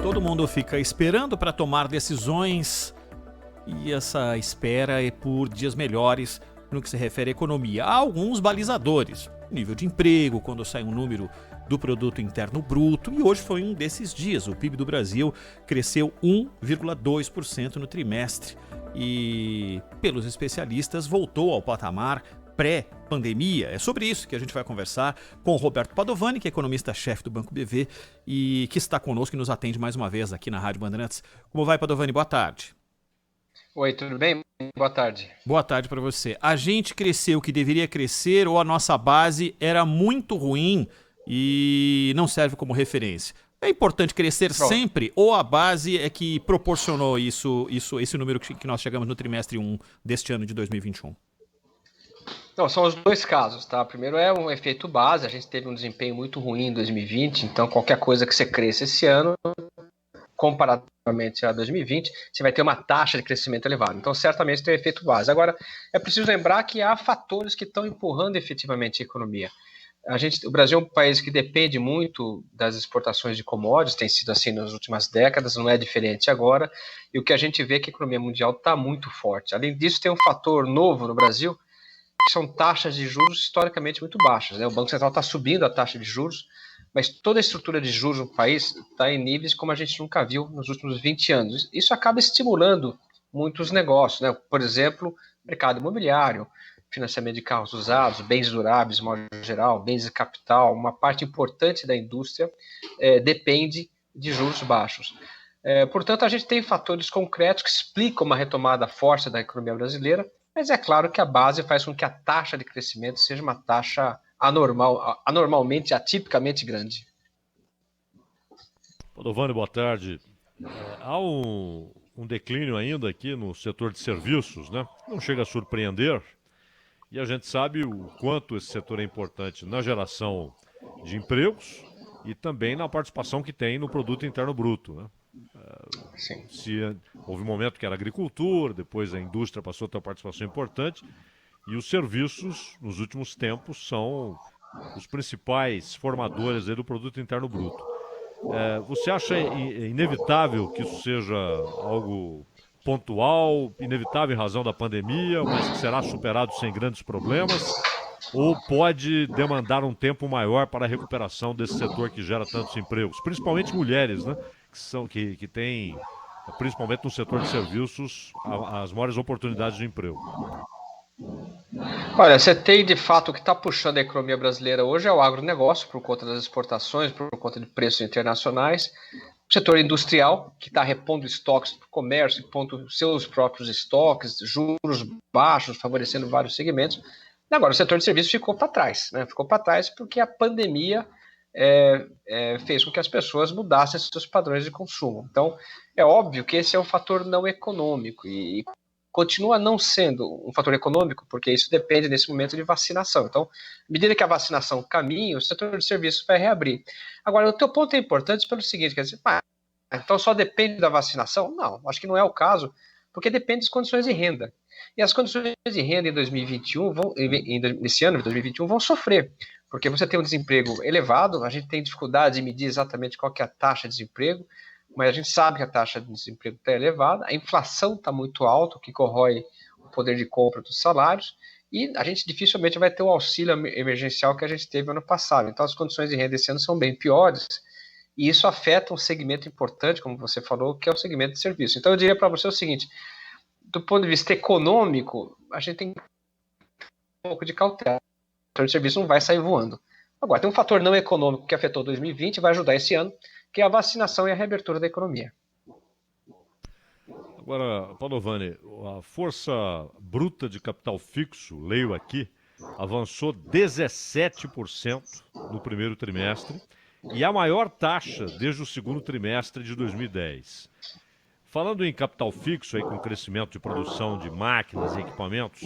Todo mundo fica esperando para tomar decisões e essa espera é por dias melhores no que se refere à economia. Há alguns balizadores, nível de emprego, quando sai um número do produto interno bruto, e hoje foi um desses dias. O PIB do Brasil cresceu 1,2% no trimestre e, pelos especialistas, voltou ao patamar pré-pandemia. É sobre isso que a gente vai conversar com o Roberto Padovani, que é economista-chefe do Banco BV e que está conosco e nos atende mais uma vez aqui na Rádio Bandeirantes. Como vai, Padovani? Boa tarde. Oi, tudo bem? Boa tarde. Boa tarde para você. A gente cresceu o que deveria crescer ou a nossa base era muito ruim e não serve como referência? É importante crescer sempre ou a base é que proporcionou esse número que nós chegamos no trimestre 1 deste ano de 2021? Não, são os dois casos, tá? Primeiro é um efeito base, a gente teve um desempenho muito ruim em 2020, então qualquer coisa que você cresça esse ano, comparativamente a 2020, você vai ter uma taxa de crescimento elevada. Então, certamente tem um efeito base. Agora, é preciso lembrar que há fatores que estão empurrando efetivamente a economia. O Brasil é um país que depende muito das exportações de commodities, tem sido assim nas últimas décadas, não é diferente agora, e o que a gente vê é que a economia mundial está muito forte. Além disso, tem um fator novo no Brasil, que são taxas de juros historicamente muito baixas, né? O Banco Central está subindo a taxa de juros, mas toda a estrutura de juros no país está em níveis como a gente nunca viu nos últimos 20 anos. Isso acaba estimulando muitos negócios, né? Por exemplo, mercado imobiliário, financiamento de carros usados, bens duráveis, de modo geral, bens de capital. Uma parte importante da indústria depende de juros baixos. Portanto, a gente tem fatores concretos que explicam uma retomada forte da economia brasileira, mas é claro que a base faz com que a taxa de crescimento seja uma taxa anormalmente, atipicamente grande. Padovani, boa tarde. Há um declínio ainda aqui no setor de serviços, né? Não chega a surpreender. E a gente sabe o quanto esse setor é importante na geração de empregos e também na participação que tem no produto interno bruto, né? Houve um momento que era agricultura, depois a indústria passou a ter uma participação importante e os serviços, nos últimos tempos, são os principais formadores aí do produto interno bruto. Você acha inevitável que isso seja algo pontual, inevitável em razão da pandemia, mas que será superado sem grandes problemas? Ou pode demandar um tempo maior para a recuperação desse setor que gera tantos empregos? Principalmente mulheres, né? Que têm, principalmente no setor de serviços, as maiores oportunidades de emprego. Olha, você tem de fato o que está puxando a economia brasileira hoje é o agronegócio, por conta das exportações, por conta de preços internacionais. O setor industrial, que está repondo estoques para o comércio, repondo seus próprios estoques, juros baixos, favorecendo vários segmentos. E agora, o setor de serviços ficou para trás, né? Ficou para trás porque a pandemia fez com que as pessoas mudassem seus padrões de consumo. Então, é óbvio que esse é um fator não econômico e continua não sendo um fator econômico, porque isso depende, nesse momento, de vacinação. Então, à medida que a vacinação caminha, o setor de serviços vai reabrir. Agora, o teu ponto é importante pelo seguinte, quer dizer, então só depende da vacinação? Não, acho que não é o caso, porque depende das condições de renda. E as condições de renda em 2021, nesse ano de 2021, vão sofrer, porque você tem um desemprego elevado, a gente tem dificuldade de medir exatamente qual que é a taxa de desemprego, mas a gente sabe que a taxa de desemprego está elevada, a inflação está muito alta, o que corrói o poder de compra dos salários, e a gente dificilmente vai ter o auxílio emergencial que a gente teve ano passado. Então as condições de renda esse ano são bem piores, e isso afeta um segmento importante, como você falou, que é o segmento de serviço. Então eu diria para você o seguinte, do ponto de vista econômico, a gente tem um pouco de cautela, o setor de serviço não vai sair voando. Agora, tem um fator não econômico que afetou 2020 e vai ajudar esse ano, que é a vacinação e a reabertura da economia. Agora, Padovani, a força bruta de capital fixo, leio aqui, avançou 17% no primeiro trimestre e a maior taxa desde o segundo trimestre de 2010. Falando em capital fixo, aí, com crescimento de produção de máquinas e equipamentos,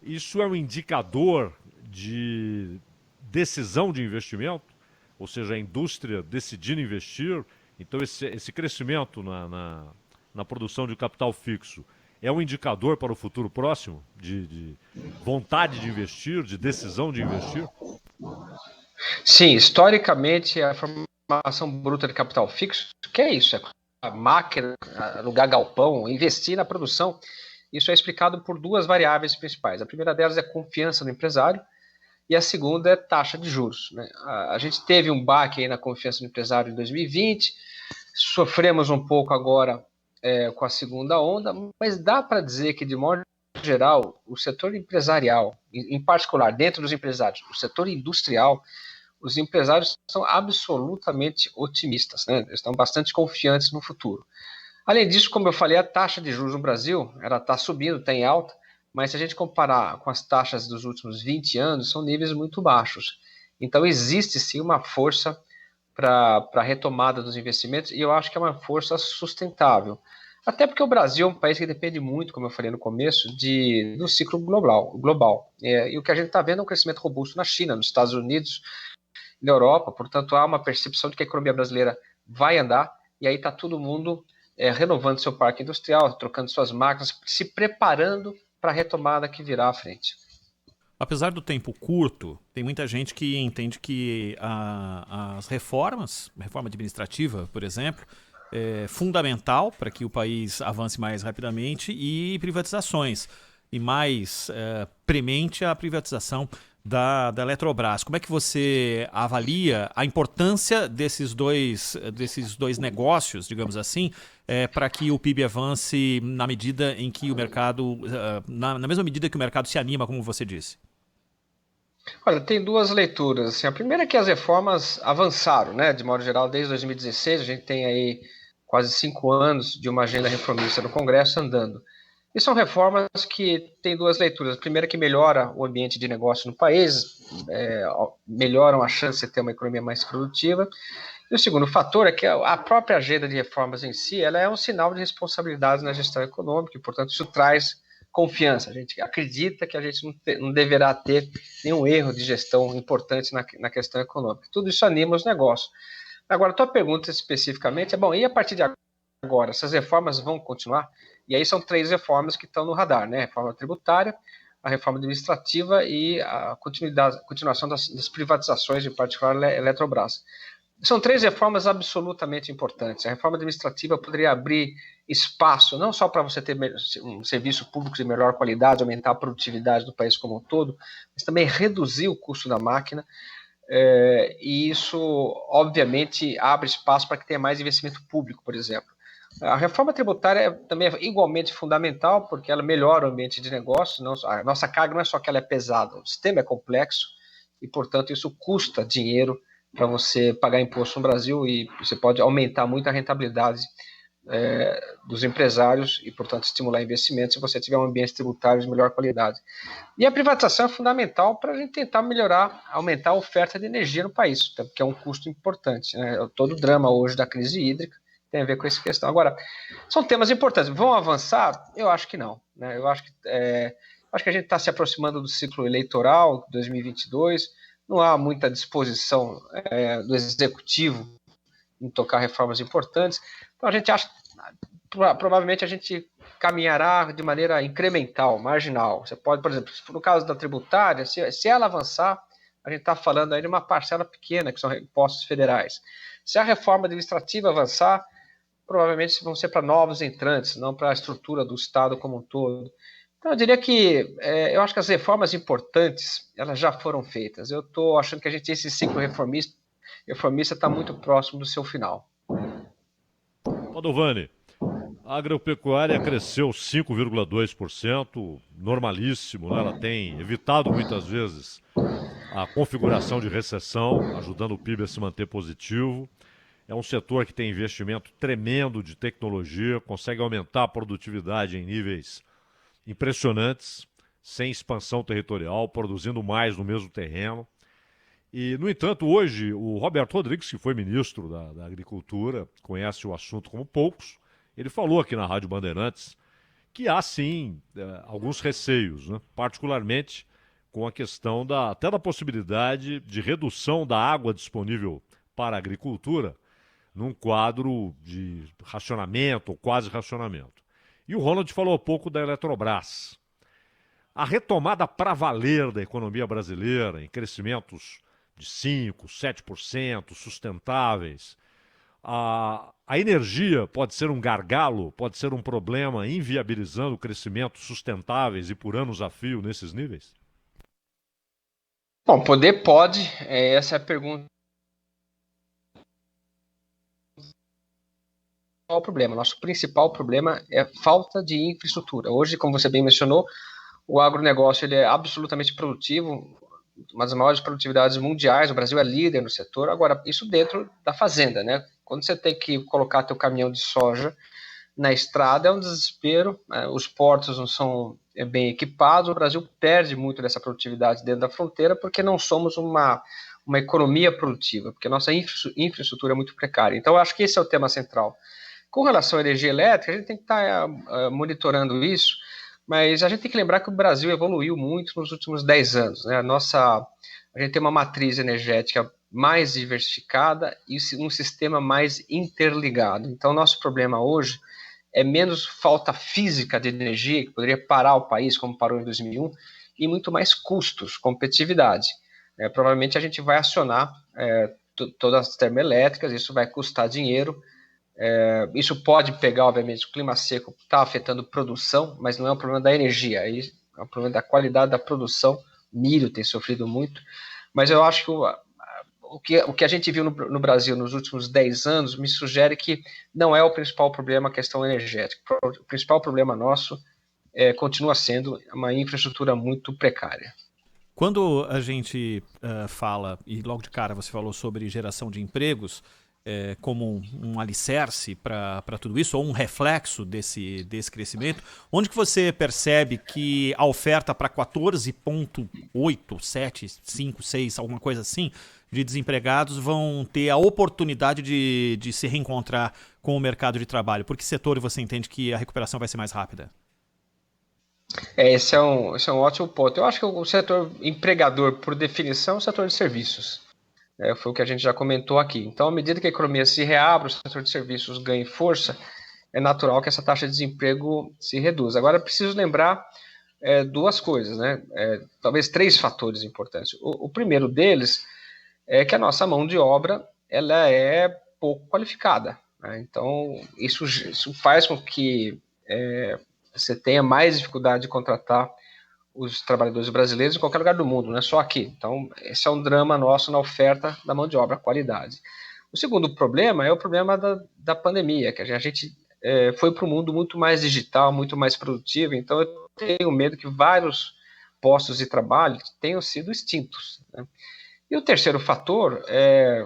isso é um indicador de decisão de investimento? Ou seja, a indústria decidindo investir? Então esse crescimento na produção de capital fixo é um indicador para o futuro próximo de vontade de investir, de decisão de investir? Sim, historicamente a formação bruta de capital fixo, que é isso? É a máquina, alugar galpão, investir na produção. Isso é explicado por duas variáveis principais. A primeira delas é a confiança no empresário e a segunda é taxa de juros, né? A gente teve um baque aí na confiança no empresário em 2020, sofremos um pouco agora com a segunda onda, mas dá para dizer que, de modo geral, o setor empresarial, em particular, dentro dos empresários, o setor industrial, os empresários são absolutamente otimistas, né? Estão bastante confiantes no futuro. Além disso, como eu falei, a taxa de juros no Brasil ela está subindo, está em alta, mas se a gente comparar com as taxas dos últimos 20 anos, são níveis muito baixos. Então, existe sim uma força para a retomada dos investimentos e eu acho que é uma força sustentável. Até porque o Brasil é um país que depende muito, como eu falei no começo, do ciclo global. E o que a gente está vendo é um crescimento robusto na China, nos Estados Unidos, na Europa. Portanto, há uma percepção de que a economia brasileira vai andar e aí está todo mundo renovando seu parque industrial, trocando suas máquinas, se preparando para a retomada que virá à frente. Apesar do tempo curto, tem muita gente que entende que as reformas, reforma administrativa, por exemplo, é fundamental para que o país avance mais rapidamente e privatizações. E mais premente a privatização da Eletrobras. Como é que você avalia a importância desses dois negócios, digamos assim, para que o PIB avance na medida em que o mercado, na mesma medida que o mercado se anima, como você disse? Olha, tem duas leituras. Assim, a primeira é que as reformas avançaram, né? De modo geral, desde 2016, a gente tem aí quase 5 anos de uma agenda reformista no Congresso andando. E são reformas que têm duas leituras. A primeira é que melhora o ambiente de negócio no país, melhoram a chance de ter uma economia mais produtiva. E o segundo fator é que a própria agenda de reformas em si, ela é um sinal de responsabilidade na gestão econômica e, portanto, isso traz confiança. A gente acredita que a gente não deverá ter nenhum erro de gestão importante na questão econômica. Tudo isso anima os negócios. Agora, a tua pergunta especificamente é, bom, e a partir de agora, essas reformas vão continuar? E aí são 3 reformas que estão no radar, né? A reforma tributária, a reforma administrativa e a continuação das privatizações, em particular a Eletrobras. São 3 reformas absolutamente importantes. A reforma administrativa poderia abrir espaço, não só para você ter um serviço público de melhor qualidade, aumentar a produtividade do país como um todo, mas também reduzir o custo da máquina. E isso, obviamente, abre espaço para que tenha mais investimento público, por exemplo. A reforma tributária também é igualmente fundamental, porque ela melhora o ambiente de negócio. A nossa carga não é só que ela é pesada, o sistema é complexo e, portanto, isso custa dinheiro para você pagar imposto no Brasil e você pode aumentar muito a rentabilidade dos empresários e, portanto, estimular investimentos se você tiver um ambiente tributário de melhor qualidade. E a privatização é fundamental para a gente tentar aumentar a oferta de energia no país, porque é um custo importante, né? Todo o drama hoje da crise hídrica tem a ver com essa questão. Agora, são temas importantes. Vão avançar? Eu acho que não, né? Eu acho que a gente está se aproximando do ciclo eleitoral 2022, não há muita disposição do executivo em tocar reformas importantes. Então a gente acha, provavelmente a gente caminhará de maneira incremental, marginal. Você pode, por exemplo, no caso da tributária, se ela avançar, a gente está falando aí de uma parcela pequena, que são impostos federais. Se a reforma administrativa avançar, provavelmente vão ser para novos entrantes, não para a estrutura do Estado como um todo. Então, eu diria que eu acho que as reformas importantes elas já foram feitas. Eu estou achando que esse ciclo reformista está muito próximo do seu final. Padovani, a agropecuária cresceu 5,2%, normalíssimo, né? Ela tem evitado muitas vezes a configuração de recessão, ajudando o PIB a se manter positivo. É um setor que tem investimento tremendo de tecnologia, consegue aumentar a produtividade em níveis impressionantes, sem expansão territorial, produzindo mais no mesmo terreno. E, no entanto, hoje, o Roberto Rodrigues, que foi ministro da Agricultura, conhece o assunto como poucos, ele falou aqui na Rádio Bandeirantes que há, sim, alguns receios, né? Particularmente com a questão até da possibilidade de redução da água disponível para a agricultura num quadro de racionamento ou quase racionamento. E o Ronald falou um pouco da Eletrobras. A retomada para valer da economia brasileira, em crescimentos de 5%, 7%, sustentáveis, A energia pode ser um gargalo, pode ser um problema inviabilizando crescimentos sustentáveis e por anos a fio nesses níveis? Bom, poder pode, essa é a pergunta. Qual é o problema? Nosso principal problema é falta de infraestrutura. Hoje, como você bem mencionou, o agronegócio ele é absolutamente produtivo, uma das maiores produtividades mundiais, o Brasil é líder no setor. Agora, isso dentro da fazenda, né? Quando você tem que colocar teu caminhão de soja na estrada, é um desespero, os portos não são bem equipados, o Brasil perde muito dessa produtividade dentro da fronteira porque não somos uma economia produtiva, porque a nossa infraestrutura é muito precária. Então, eu acho que esse é o tema central. Com relação à energia elétrica, a gente tem que estar monitorando isso, mas a gente tem que lembrar que o Brasil evoluiu muito nos últimos 10 anos. Né? A gente tem uma matriz energética mais diversificada e um sistema mais interligado. Então, nosso problema hoje é menos falta física de energia, que poderia parar o país, como parou em 2001, e muito mais custos, competitividade. Provavelmente a gente vai acionar todas as termoelétricas, isso vai custar dinheiro. Isso pode pegar, obviamente, o clima seco está afetando produção, mas não é um problema da energia, é um problema da qualidade da produção. Milho tem sofrido muito, mas eu acho que o que a gente viu no Brasil nos últimos 10 anos me sugere que não é o principal problema a questão energética. O principal problema nosso continua sendo uma infraestrutura muito precária. Quando a gente fala, e logo de cara você falou sobre geração de empregos, como um alicerce para tudo isso, ou um reflexo desse crescimento, onde que você percebe que a oferta para 14,8, 7, 5, 6, alguma coisa assim, de desempregados vão ter a oportunidade de se reencontrar com o mercado de trabalho? Por que setor você entende que a recuperação vai ser mais rápida? Esse é um ótimo ponto. Eu acho que o setor empregador, por definição, é o setor de serviços. Foi o que a gente já comentou aqui. Então, à medida que a economia se reabre, o setor de serviços ganha força, é natural que essa taxa de desemprego se reduza. Agora, preciso lembrar duas coisas, né? Talvez 3 fatores importantes. O primeiro deles é que a nossa mão de obra ela é pouco qualificada. Né? Então, isso faz com que você tenha mais dificuldade de contratar os trabalhadores brasileiros em qualquer lugar do mundo, não é só aqui. Então, esse é um drama nosso na oferta da mão de obra, a qualidade. O segundo problema é o problema da pandemia, que a gente foi para um mundo muito mais digital, muito mais produtivo, então eu tenho medo que vários postos de trabalho tenham sido extintos. Né? E o terceiro fator é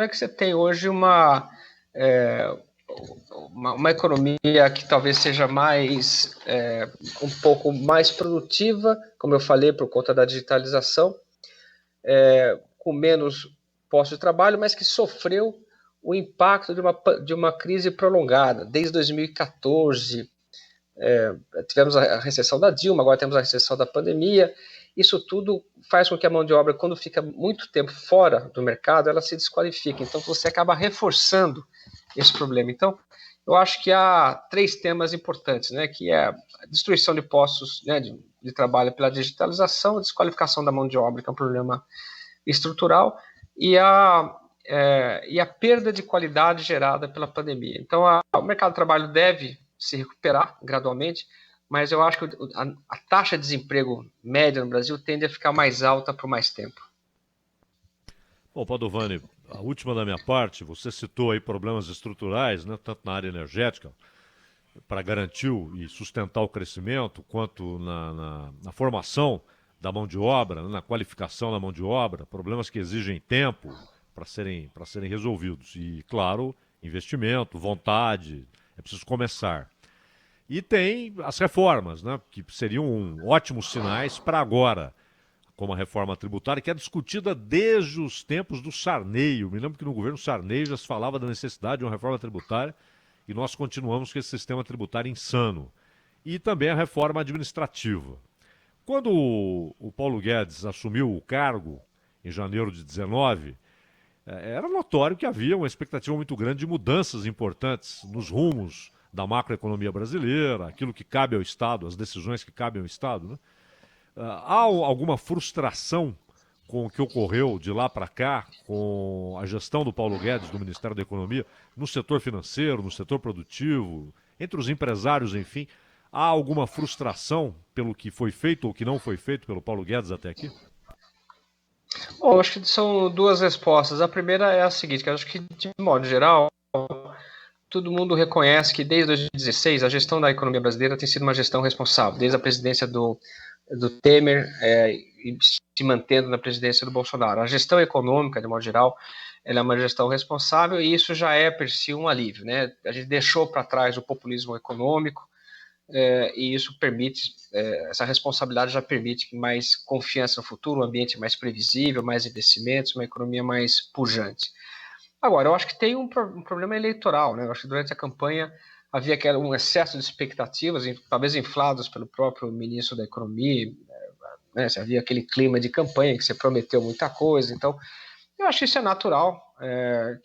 que você tem hoje uma economia que talvez seja um pouco mais produtiva, como eu falei, por conta da digitalização, com menos postos de trabalho, mas que sofreu o impacto de uma crise prolongada. Desde 2014, tivemos a recessão da Dilma, agora temos a recessão da pandemia. Isso tudo faz com que a mão de obra, quando fica muito tempo fora do mercado, ela se desqualifica. Então, você acaba reforçando esse problema. Então, eu acho que há 3 temas importantes, né, que é a destruição de postos, né, de trabalho pela digitalização, a desqualificação da mão de obra, que é um problema estrutural, e a perda de qualidade gerada pela pandemia. Então, o mercado de trabalho deve se recuperar gradualmente, mas eu acho que a taxa de desemprego média no Brasil tende a ficar mais alta por mais tempo. Bom, Padovani, a última da minha parte, você citou aí problemas estruturais, né, tanto na área energética, para garantir e sustentar o crescimento, quanto na formação da mão de obra, na qualificação da mão de obra, problemas que exigem tempo para serem resolvidos. E, claro, investimento, vontade, é preciso começar. E tem as reformas, né, que seriam ótimos sinais para agora, como a reforma tributária, que é discutida desde os tempos do Sarney. Eu me lembro que no governo Sarney já se falava da necessidade de uma reforma tributária e nós continuamos com esse sistema tributário insano. E também a reforma administrativa. Quando o Paulo Guedes assumiu o cargo, em janeiro de 2019, era notório que havia uma expectativa muito grande de mudanças importantes nos rumos da macroeconomia brasileira, aquilo que cabe ao Estado, as decisões que cabem ao Estado, né? Há alguma frustração com o que ocorreu de lá para cá, com a gestão do Paulo Guedes, do Ministério da Economia, no setor financeiro, no setor produtivo, entre os empresários, enfim, há alguma frustração pelo que foi feito ou que não foi feito pelo Paulo Guedes até aqui? Bom, acho que são duas respostas. A primeira é a seguinte, que eu acho que, de modo geral, todo mundo reconhece que desde 2016 a gestão da economia brasileira tem sido uma gestão responsável, desde a presidência do Temer e se mantendo na presidência do Bolsonaro. A gestão econômica, de modo geral, ela é uma gestão responsável e isso já é, per si, um alívio, né? A gente deixou para trás o populismo econômico e isso permite, essa responsabilidade já permite mais confiança no futuro, um ambiente mais previsível, mais investimentos, uma economia mais pujante. Agora, eu acho que tem um problema eleitoral, né? Eu acho que durante a campanha havia um excesso de expectativas, talvez infladas pelo próprio ministro da Economia, né? Havia aquele clima de campanha que você prometeu muita coisa. Então, eu acho que isso é natural,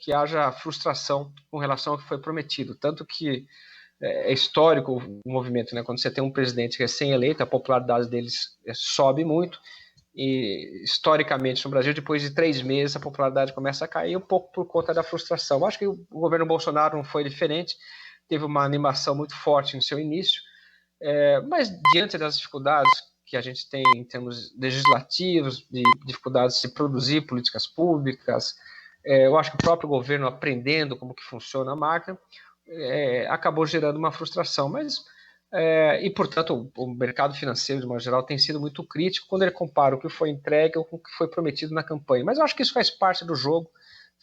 que haja frustração com relação ao que foi prometido. Tanto que é histórico o movimento, né? Quando você tem um presidente recém-eleito, a popularidade deles sobe muito. E historicamente no Brasil, depois de 3 meses, a popularidade começa a cair um pouco por conta da frustração. Eu acho que o governo Bolsonaro não foi diferente, teve uma animação muito forte no seu início, mas diante das dificuldades que a gente tem em termos legislativos, de dificuldades de produzir políticas públicas, eu acho que o próprio governo aprendendo como que funciona a máquina, acabou gerando uma frustração, mas e, portanto, o mercado financeiro, de modo geral, tem sido muito crítico quando ele compara o que foi entregue com o que foi prometido na campanha. Mas eu acho que isso faz parte do jogo,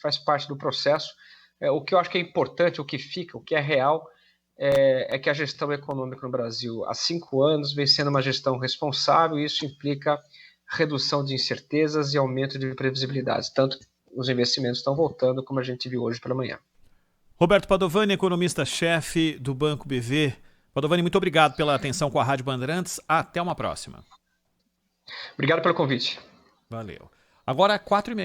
faz parte do processo. O que eu acho que é importante, o que fica, o que é real, é que a gestão econômica no Brasil, há 5 anos, vem sendo uma gestão responsável e isso implica redução de incertezas e aumento de previsibilidade. Tanto que os investimentos estão voltando, como a gente viu hoje pela manhã. Roberto Padovani, economista-chefe do Banco BV. Padovani, muito obrigado pela atenção com a Rádio Bandeirantes. Até uma próxima. Obrigado pelo convite. Valeu. Agora, 4h30.